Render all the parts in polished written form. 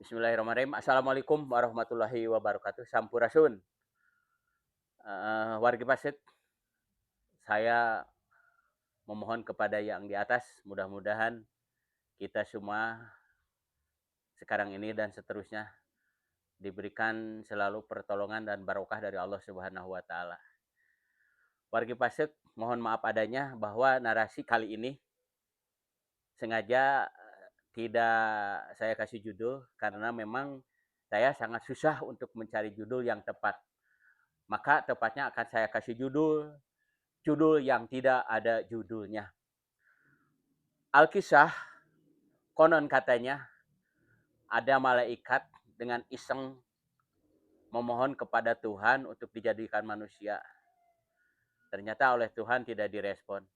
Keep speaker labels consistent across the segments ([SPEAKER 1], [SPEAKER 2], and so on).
[SPEAKER 1] Bismillahirrahmanirrahim. Assalamualaikum warahmatullahi wabarakatuh. Sampurasun. Wargi Pasik, saya memohon kepada yang di atas, mudah-mudahan kita semua sekarang ini dan seterusnya diberikan selalu pertolongan dan barokah dari Allah Subhanahu wa taala. Wargi Pasik, mohon maaf adanya bahwa narasi kali ini sengaja tidak saya kasih judul karena memang saya sangat susah untuk mencari judul yang tepat. Maka tepatnya akan saya kasih judul yang tidak ada judulnya. Alkisah, konon katanya ada malaikat dengan iseng memohon kepada Tuhan untuk dijadikan manusia. Ternyata oleh Tuhan tidak direspon.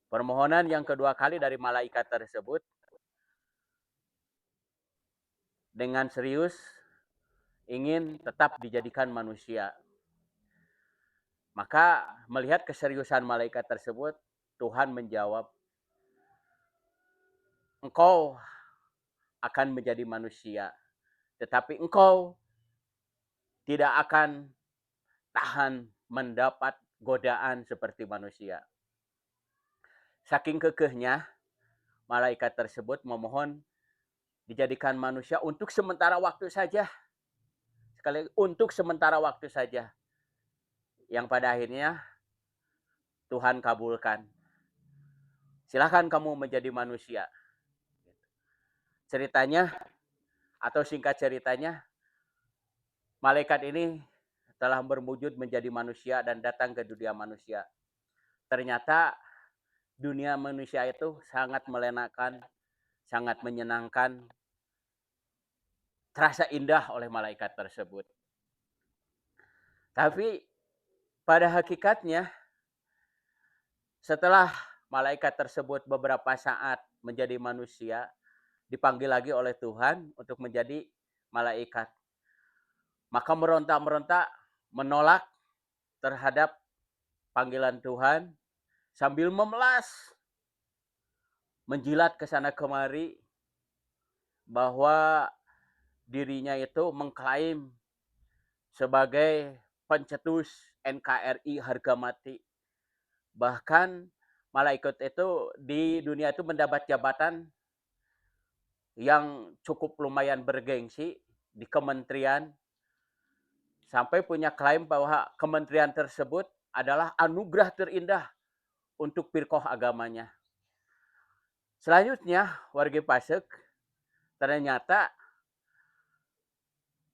[SPEAKER 1] Permohonan yang kedua kali dari malaikat tersebut dengan serius ingin tetap dijadikan manusia. Maka melihat keseriusan malaikat tersebut, Tuhan menjawab, engkau akan menjadi manusia, tetapi engkau tidak akan tahan mendapat godaan seperti manusia. Saking kekehnya, malaikat tersebut memohon dijadikan manusia untuk sementara waktu saja. Sekali untuk sementara waktu saja. Yang pada akhirnya Tuhan kabulkan. Silakan kamu menjadi manusia. Ceritanya atau singkat ceritanya, malaikat ini telah berwujud menjadi manusia dan datang ke dunia manusia. Ternyata dunia manusia itu sangat melenakan, sangat menyenangkan, terasa indah oleh malaikat tersebut. Tapi pada hakikatnya, setelah malaikat tersebut beberapa saat menjadi manusia, dipanggil lagi oleh Tuhan untuk menjadi malaikat. Maka meronta-meronta menolak terhadap panggilan Tuhan sambil memelas, menjilat ke sana kemari bahwa dirinya itu mengklaim sebagai pencetus NKRI harga mati. Bahkan malaikat itu di dunia itu mendapat jabatan yang cukup lumayan bergengsi di kementerian, sampai punya klaim bahwa kementerian tersebut adalah anugerah terindah untuk firqah agamanya. Selanjutnya, warga Pasek, ternyata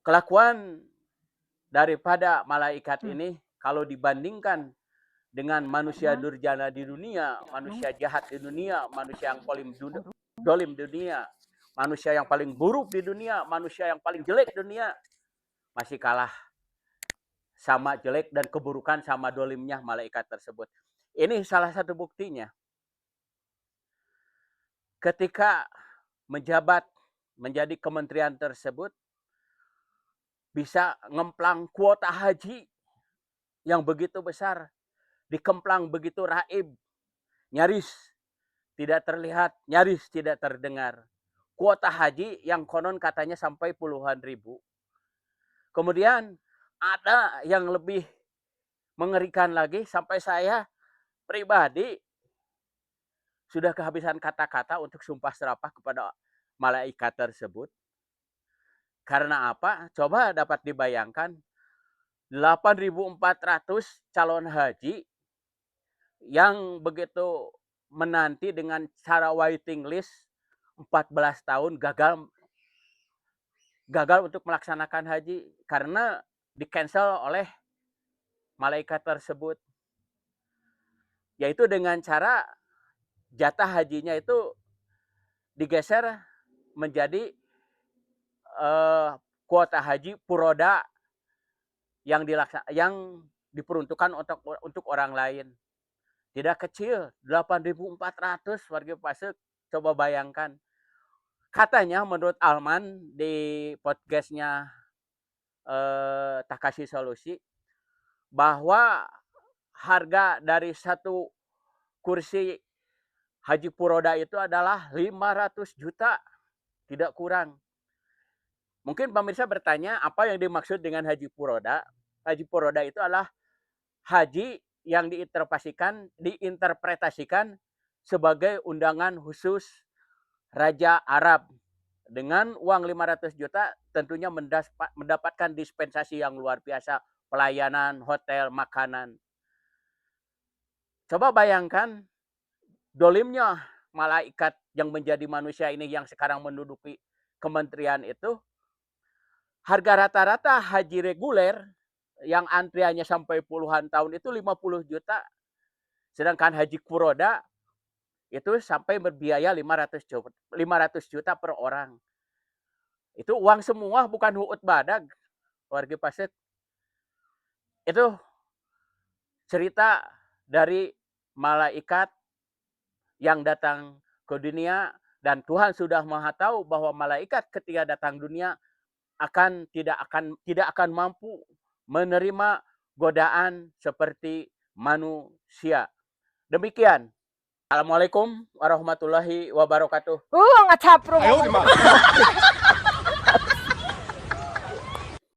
[SPEAKER 1] kelakuan daripada malaikat ini kalau dibandingkan dengan manusia durjana di dunia, manusia jahat di dunia, manusia yang paling dolim di dunia, manusia yang paling buruk di dunia, manusia yang paling jelek di dunia, masih kalah sama jelek dan keburukan sama dolimnya malaikat tersebut. Ini salah satu buktinya. Ketika menjabat menjadi kementerian tersebut, bisa ngemplang kuota haji yang begitu besar, dikemplang begitu raib, nyaris tidak terlihat, nyaris tidak terdengar. Kuota haji yang konon katanya sampai puluhan ribu. Kemudian ada yang lebih mengerikan lagi, sampai saya pribadi sudah kehabisan kata-kata untuk sumpah serapah kepada malaikat tersebut. Karena apa? Coba dapat dibayangkan, 8.400 calon haji yang begitu menanti dengan cara waiting list 14 tahun gagal untuk melaksanakan haji karena di-cancel oleh malaikat tersebut. Yaitu dengan cara jatah hajinya itu digeser menjadi kuota haji puroda yang diperuntukkan untuk orang lain. Tidak kecil, 8.400 warga Pasek. Coba bayangkan. Katanya menurut Alman di podcastnya Takashi Solusi, bahwa harga dari satu kursi haji puroda itu adalah 500 juta, tidak kurang. Mungkin pemirsa bertanya, apa yang dimaksud dengan haji furoda? Haji furoda itu adalah haji yang diinterpretasikan sebagai undangan khusus Raja Arab. Dengan uang 500 juta tentunya mendapatkan dispensasi yang luar biasa, pelayanan, hotel, makanan. Coba bayangkan dolimnya malaikat yang menjadi manusia ini yang sekarang menduduki kementerian itu. Harga rata-rata haji reguler yang antriannya sampai puluhan tahun itu 50 juta. Sedangkan haji furoda itu sampai berbiaya 500 juta per orang. Itu uang semua, bukan huut badag. Warga Pasir. Itu cerita dari malaikat yang datang ke dunia, dan Tuhan sudah Maha tahu bahwa malaikat ketika datang dunia tidak akan mampu menerima godaan seperti manusia. Demikian. Assalamualaikum warahmatullahi wabarakatuh.
[SPEAKER 2] Nggak caprung.